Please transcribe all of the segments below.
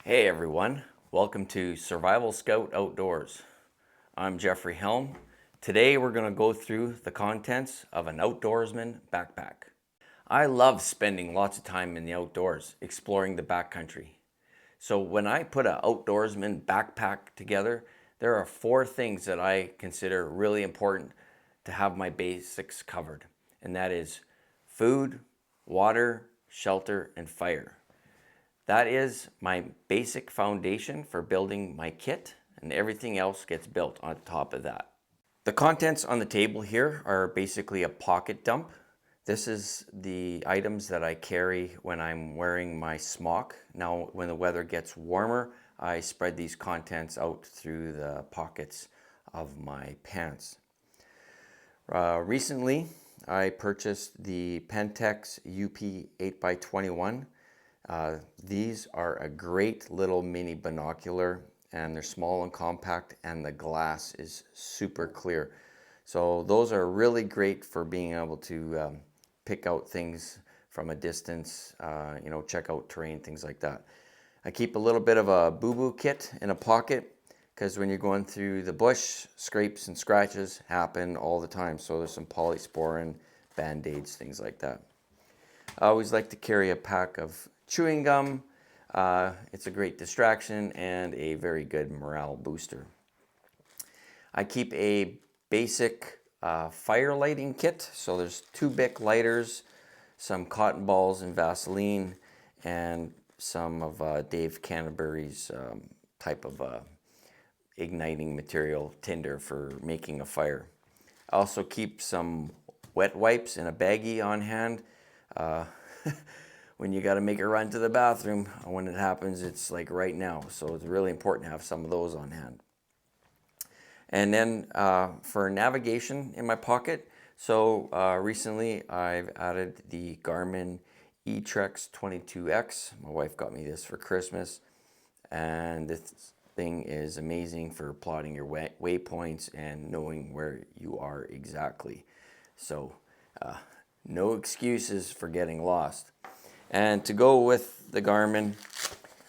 Hey everyone, welcome to Survival Scout Outdoors. I'm Jeffrey Helm. Today we're going to go through the contents of an Outdoorsman Backpack. I love spending lots of time in the outdoors, exploring the backcountry. So when I put an Outdoorsman Backpack together, there are 4 things that I consider really important to have my basics covered. And that is food, water, shelter, and fire. That is my basic foundation for building my kit, and everything else gets built on top of that. The contents on the table here are basically a pocket dump. This is the items that I carry when I'm wearing my smock. Now, when the weather gets warmer, I spread these contents out through the pockets of my pants. Recently, I purchased the Pentex UP 8x21. These are a great little mini binocular, and they're small and compact, and the glass is super clear. So those are really great for being able to pick out things from a distance, check out terrain, things like that. I keep a little bit of a boo-boo kit in a pocket because when you're going through the bush, scrapes and scratches happen all the time. So there's some polysporin, band-aids, things like that. I always like to carry a pack of chewing gum. It's a great distraction and a very good morale booster. I keep a basic fire lighting kit. So there's 2 Bic lighters, some cotton balls and Vaseline, and some of Dave Canterbury's type of igniting material, tinder, for making a fire. I also keep some wet wipes in a baggie on hand. When you got to make a run to the bathroom, when it happens, it's like right now. So it's really important to have some of those on hand. And then for navigation in my pocket, so recently I've added the Garmin eTrex 22X. My wife got me this for Christmas, and this thing is amazing for plotting your waypoints and knowing where you are exactly. So no excuses for getting lost. And to go with the Garmin,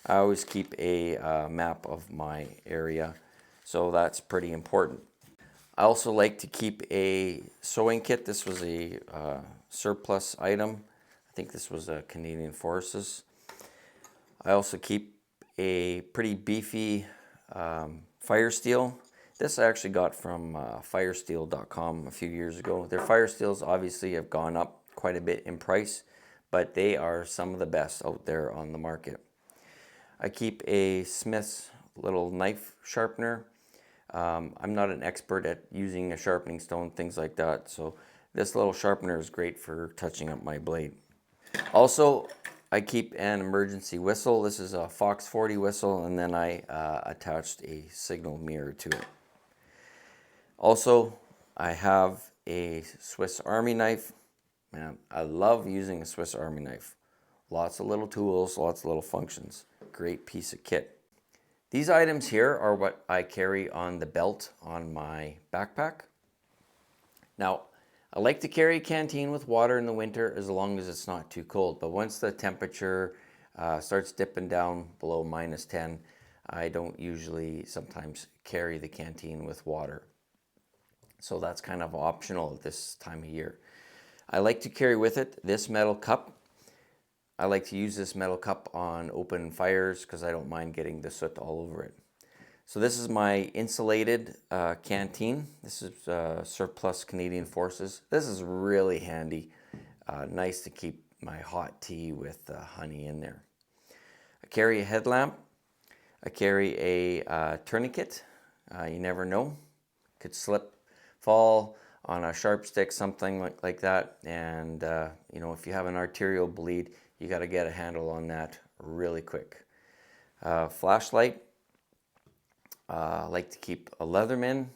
I always keep a map of my area, so that's pretty important. I also like to keep a sewing kit. This was a surplus item. I think this was a Canadian Forces. I also keep a pretty beefy fire steel. This I actually got from firesteel.com a few years ago. Their fire steels obviously have gone up quite a bit in price, but they are some of the best out there on the market. I keep a Smith's little knife sharpener. I'm not an expert at using a sharpening stone, things like that, so this little sharpener is great for touching up my blade. Also, I keep an emergency whistle. This is a Fox 40 whistle, and then I attached a signal mirror to it. Also, I have a Swiss Army knife. Man, I love using a Swiss Army knife. Lots of little tools, lots of little functions. Great piece of kit. These items here are what I carry on the belt on my backpack. Now, I like to carry a canteen with water in the winter as long as it's not too cold. But once the temperature starts dipping down below -10, I don't usually sometimes carry the canteen with water. So that's kind of optional at this time of year. I like to carry with it this metal cup. I like to use this metal cup on open fires because I don't mind getting the soot all over it. So this is my insulated canteen. This is surplus Canadian Forces. This is really handy. Nice to keep my hot tea with honey in there. I carry a headlamp. I carry a tourniquet. You never know. Could slip, fall on a sharp stick, something like that. And if you have an arterial bleed, you got to get a handle on that really quick. Flashlight. I like to keep a Leatherman.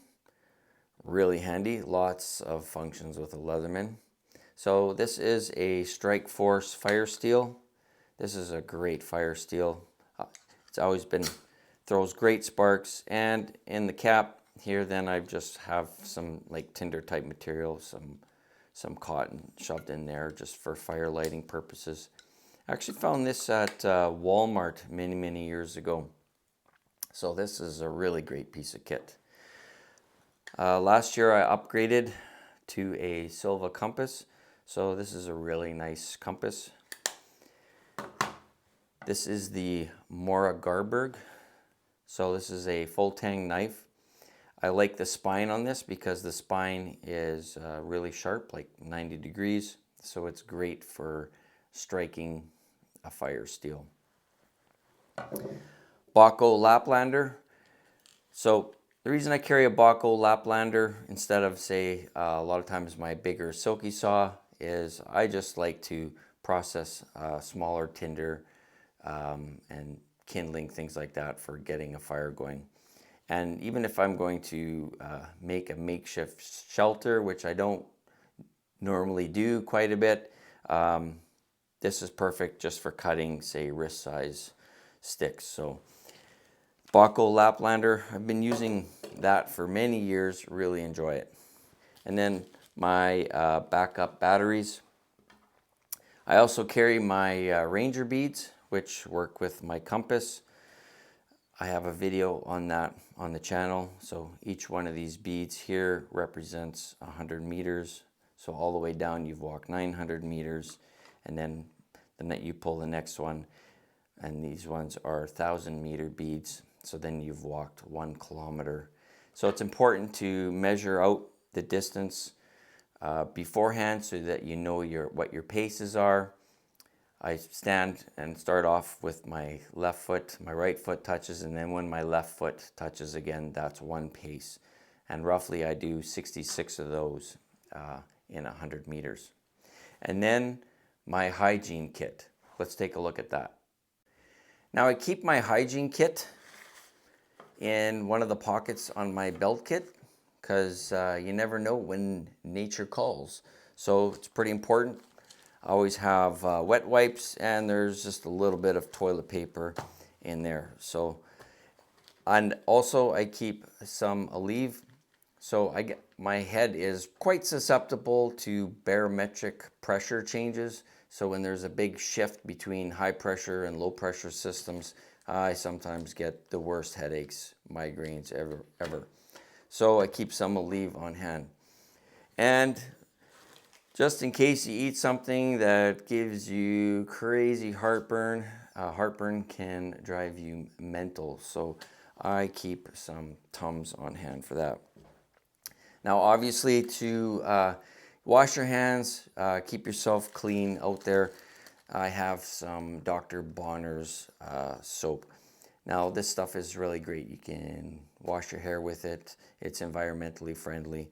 Really handy. Lots of functions with a Leatherman. So this is a Strike Force fire steel. This is a great fire steel. It's always been, throws great sparks. And in the cap here, then I just have some like tinder type material, some cotton shoved in there just for fire lighting purposes. I actually found this at Walmart many years ago. So this is a really great piece of kit. Last year I upgraded to a Silva compass. So this is a really nice compass. This is the Mora Garberg. So this is a full tang knife. I like the spine on this because the spine is really sharp, like 90 degrees. So it's great for striking a fire steel. Baco Laplander. So the reason I carry a Baco Laplander instead of, say, a lot of times my bigger silky saw is I just like to process smaller tinder and kindling, things like that for getting a fire going. And even if I'm going to make a makeshift shelter, which I don't normally do quite a bit, this is perfect just for cutting, say, wrist size sticks. So Baco Laplander, I've been using that for many years, really enjoy it. And then my backup batteries. I also carry my Ranger beads, which work with my compass. I have a video on that on the channel. So each one of these beads here represents 100 meters. So all the way down you've walked 900 meters, and then you pull the next one, and these ones are 1,000-meter beads. So then you've walked 1 kilometer. So it's important to measure out the distance beforehand so that you know what your paces are. I stand and start off with my left foot, my right foot touches, and then when my left foot touches again, that's 1 pace. And roughly I do 66 of those in 100 meters. And then my hygiene kit. Let's take a look at that. Now I keep my hygiene kit in one of the pockets on my belt kit because you never know when nature calls. So it's pretty important. I always have wet wipes, and there's just a little bit of toilet paper in there. So, and also I keep some Aleve. So my head is quite susceptible to barometric pressure changes. So when there's a big shift between high pressure and low pressure systems, I sometimes get the worst headaches, migraines ever. So I keep some Aleve on hand. And just in case you eat something that gives you crazy heartburn, heartburn can drive you mental. So I keep some Tums on hand for that. Now obviously to wash your hands, keep yourself clean out there, I have some Dr. Bonner's soap. Now this stuff is really great. You can wash your hair with it. It's environmentally friendly.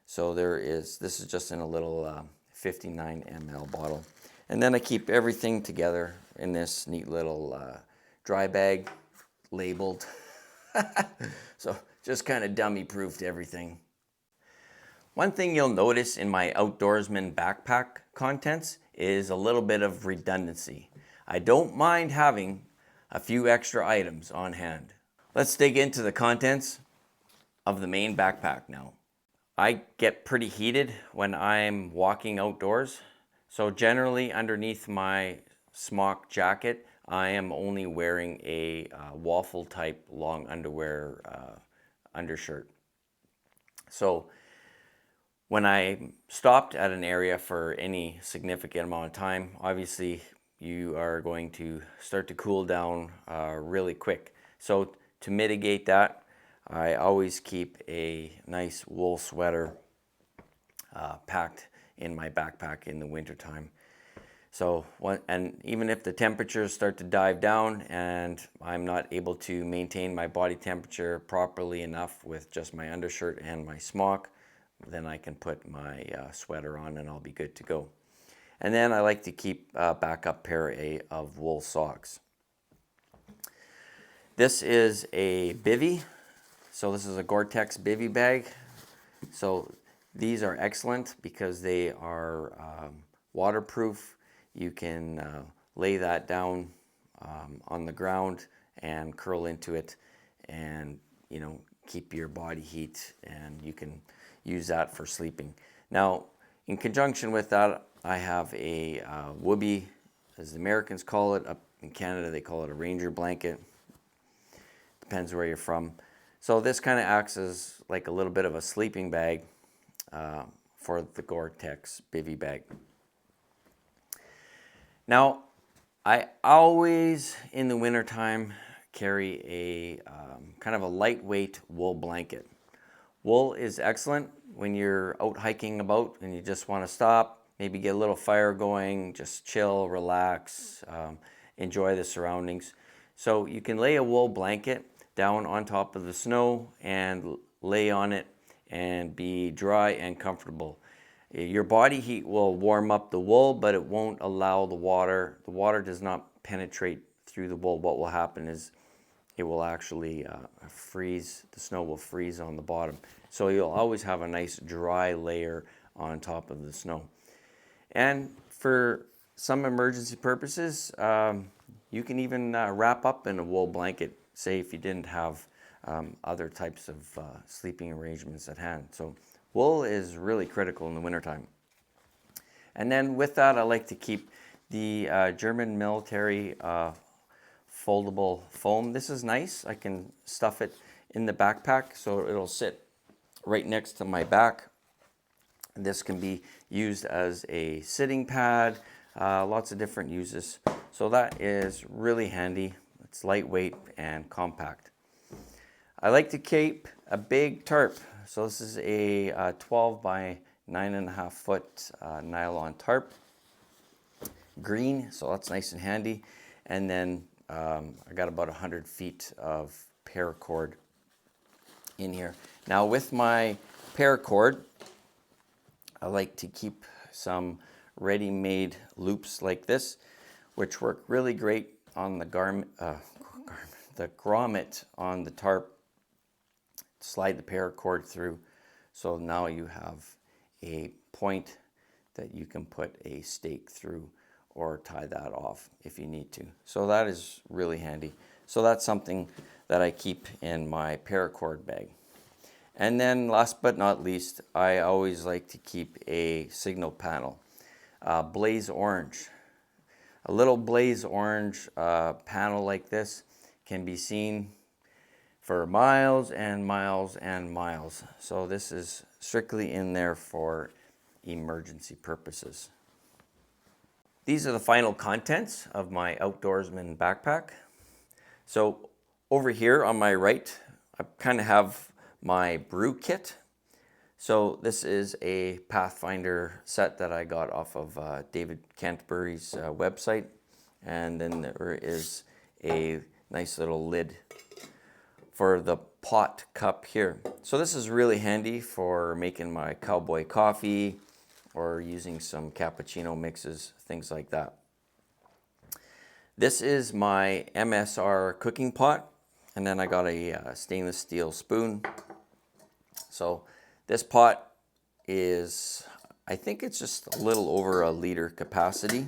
So this is just in a little 59 ml bottle. And then I keep everything together in this neat little dry bag labeled. So just kind of dummy proofed everything. One thing you'll notice in my Outdoorsman Backpack contents is a little bit of redundancy. I don't mind having a few extra items on hand. Let's dig into the contents of the main backpack now. I get pretty heated when I'm walking outdoors. So generally underneath my smock jacket, I am only wearing a waffle type long underwear undershirt. So when I stopped at an area for any significant amount of time, obviously you are going to start to cool down really quick. So to mitigate that, I always keep a nice wool sweater packed in my backpack in the wintertime. So, and even if the temperatures start to dive down and I'm not able to maintain my body temperature properly enough with just my undershirt and my smock, then I can put my sweater on and I'll be good to go. And then I like to keep a backup pair of wool socks. This is a bivy. So this is a Gore-Tex bivy bag. So these are excellent because they are waterproof. You can lay that down on the ground and curl into it and, you know, keep your body heat, and you can use that for sleeping. Now, in conjunction with that, I have a Wooby as the Americans call it. Up in Canada, they call it a Ranger blanket. Depends where you're from. So this kind of acts as like a little bit of a sleeping bag for the Gore-Tex bivy bag. Now, I always, in the wintertime, carry a kind of a lightweight wool blanket. Wool is excellent when you're out hiking about and you just want to stop, maybe get a little fire going, just chill, relax, enjoy the surroundings. So you can lay a wool blanket down on top of the snow and lay on it and be dry and comfortable. Your body heat will warm up the wool, but it won't allow the water. The water does not penetrate through the wool. What will happen is it will actually freeze. The snow will freeze on the bottom. So you'll always have a nice dry layer on top of the snow. And for some emergency purposes, you can even wrap up in a wool blanket, say if you didn't have other types of sleeping arrangements at hand. So wool is really critical in the wintertime. And then with that, I like to keep the German military foldable foam. This is nice. I can stuff it in the backpack so it'll sit right next to my back. This can be used as a sitting pad, lots of different uses. So that is really handy. It's lightweight and compact. I like to keep a big tarp. So this is a 12 by 9.5 foot nylon tarp. Green, so that's nice and handy. And then I got about 100 feet of paracord in here. Now with my paracord, I like to keep some ready-made loops like this, which work really great on the the grommet on the tarp. Slide the paracord through, so now you have a point that you can put a stake through or tie that off if you need to. So that is really handy. So that's something that I keep in my paracord bag. And then last but not least, I always like to keep a signal panel. Blaze orange. A little blaze orange panel like this can be seen for miles and miles and miles. So this is strictly in there for emergency purposes. These are the final contents of my Outdoorsman Backpack. So over here on my right, I kind of have my brew kit. So this is a Pathfinder set that I got off of David Canterbury's website. And then there is a nice little lid for the pot cup here. So this is really handy for making my cowboy coffee or using some cappuccino mixes, things like that. This is my MSR cooking pot, and then I got a stainless steel spoon. So this pot is, I think it's just a little over a liter capacity.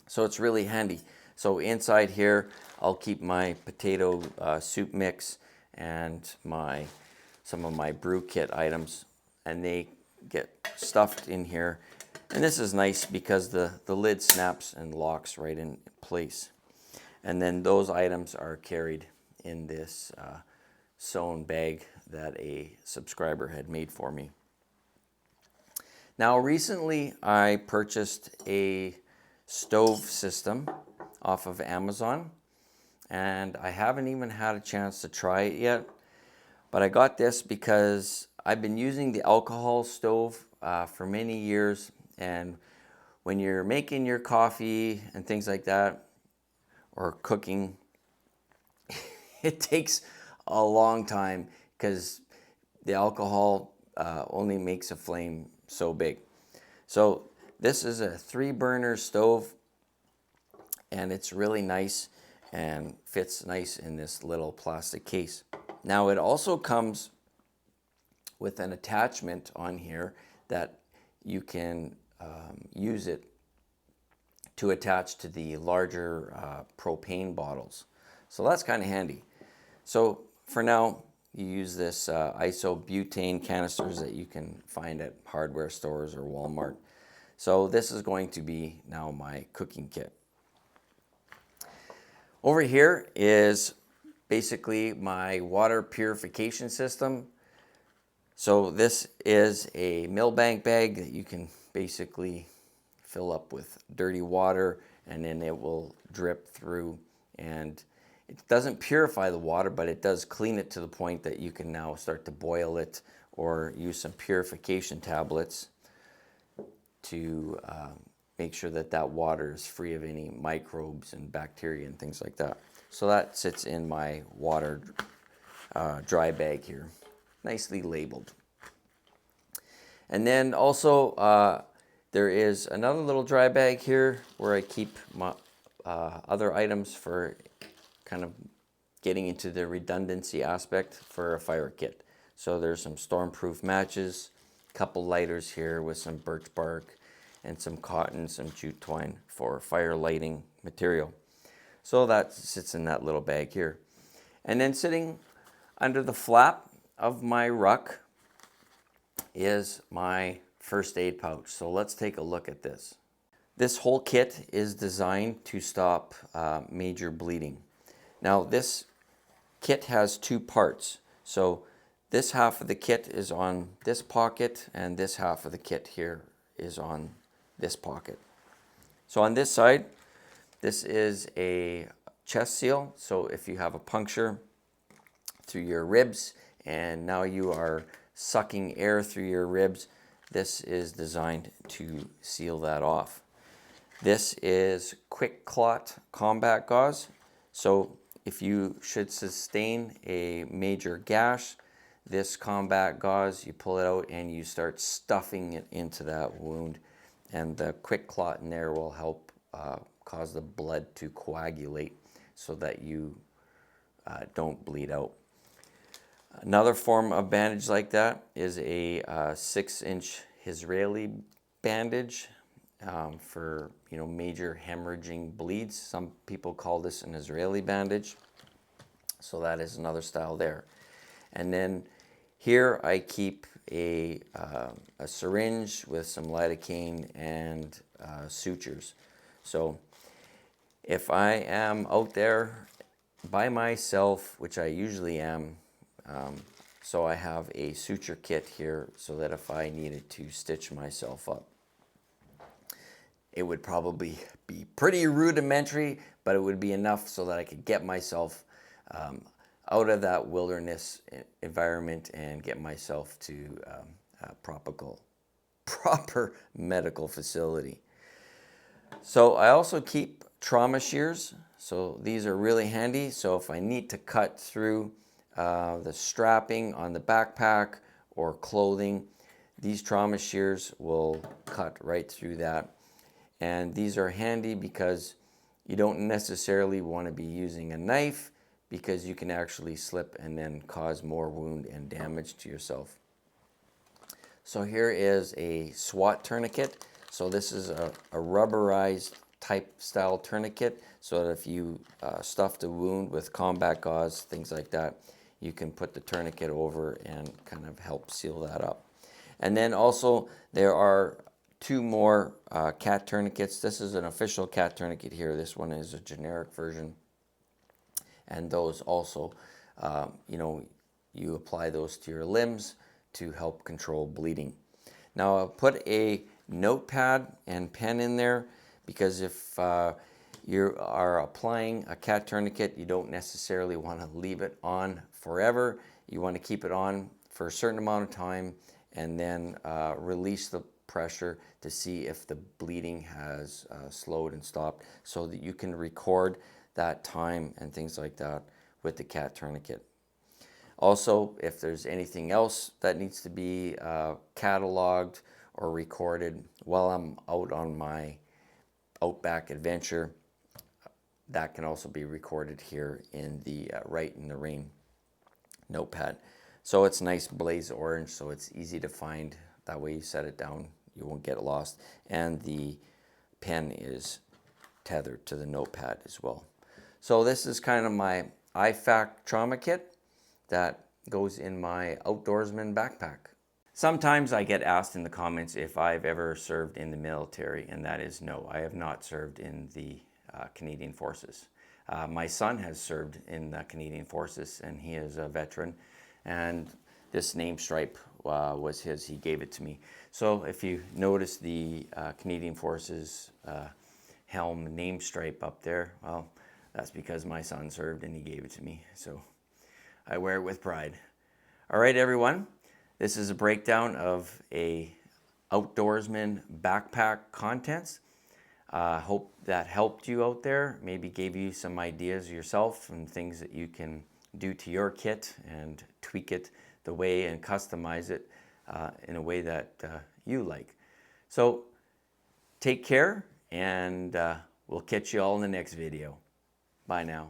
So it's really handy. So inside here, I'll keep my potato soup mix and some of my brew kit items, and they get stuffed in here. And this is nice because the lid snaps and locks right in place. And then those items are carried in this sewn bag that a subscriber had made for me. Now recently I purchased a stove system off of Amazon, and I haven't even had a chance to try it yet, but I got this because I've been using the alcohol stove for many years, and when you're making your coffee and things like that, or cooking, it takes a long time because the alcohol only makes a flame so big. So this is a 3-burner stove, and it's really nice and fits nice in this little plastic case. Now it also comes with an attachment on here that you can use it to attach to the larger propane bottles. So that's kind of handy. So for now, you use this isobutane canisters that you can find at hardware stores or Walmart. So this is going to be now my cooking kit. Over here is basically my water purification system. So this is a millbank bag that you can basically fill up with dirty water, and then it will drip through, and it doesn't purify the water, but it does clean it to the point that you can now start to boil it or use some purification tablets to make sure that that water is free of any microbes and bacteria and things like that. So that sits in my water dry bag here, nicely labeled. And then also there is another little dry bag here where I keep my other items for kind of getting into the redundancy aspect for a fire kit. So there's some stormproof matches, a couple lighters here with some birch bark, and some cotton, some jute twine for fire lighting material. So that sits in that little bag here. And then sitting under the flap of my ruck is my first aid pouch. So let's take a look at this. This whole kit is designed to stop major bleeding. Now this kit has two parts. So this half of the kit is on this pocket, and this half of the kit here is on this pocket. So on this side, this is a chest seal. So if you have a puncture through your ribs and now you are sucking air through your ribs, this is designed to seal that off. This is quick clot combat gauze. So if you should sustain a major gash, this combat gauze, you pull it out and you start stuffing it into that wound, and the quick clot in there will help cause the blood to coagulate so that you don't bleed out. Another form of bandage like that is a 6-inch Israeli bandage for major hemorrhaging bleeds. Some people call this an Israeli bandage. So that is another style there. And then here I keep a syringe with some lidocaine and sutures. So if I am out there by myself, which I usually am, so I have a suture kit here so that if I needed to stitch myself up, it would probably be pretty rudimentary, but it would be enough so that I could get myself out of that wilderness environment and get myself to a proper medical facility. So I also keep trauma shears. So these are really handy. So if I need to cut through the strapping on the backpack or clothing, these trauma shears will cut right through that. And these are handy because you don't necessarily want to be using a knife, because you can actually slip and then cause more wound and damage to yourself. So here is a SWAT tourniquet. So this is a rubberized type style tourniquet, so that if you stuffed a wound with combat gauze, things like that, you can put the tourniquet over and kind of help seal that up. And then also there are two more cat tourniquets. This is an official cat tourniquet here. This one is a generic version. And those also, you apply those to your limbs to help control bleeding. Now I'll put a notepad and pen in there, because if you are applying a cat tourniquet, you don't necessarily want to leave it on forever. You want to keep it on for a certain amount of time and then release the pressure to see if the bleeding has slowed and stopped, so that you can record that time and things like that with the cat tourniquet. Also, if there's anything else that needs to be cataloged or recorded while I'm out on my outback adventure, that can also be recorded here in the Write in the Rain notepad. So it's nice blaze orange, so it's easy to find. That way you set it down, you won't get lost. And the pen is tethered to the notepad as well. So this is kind of my I.F.A.K trauma kit that goes in my Outdoorsman Backpack. Sometimes I get asked in the comments if I've ever served in the military, and that is no, I have not served in the Canadian Forces. My son has served in the Canadian Forces, and he is a veteran, and this name stripe was his. He gave it to me. So if you notice the Canadian Forces helm name stripe up there, well, that's because my son served and he gave it to me. So I wear it with pride. All right, everyone. This is a breakdown of a Outdoorsman Backpack contents. Hope that helped you out there, maybe gave you some ideas yourself and things that you can do to your kit and tweak it the way and customize it in a way that you like. So take care, and we'll catch you all in the next video. Bye now.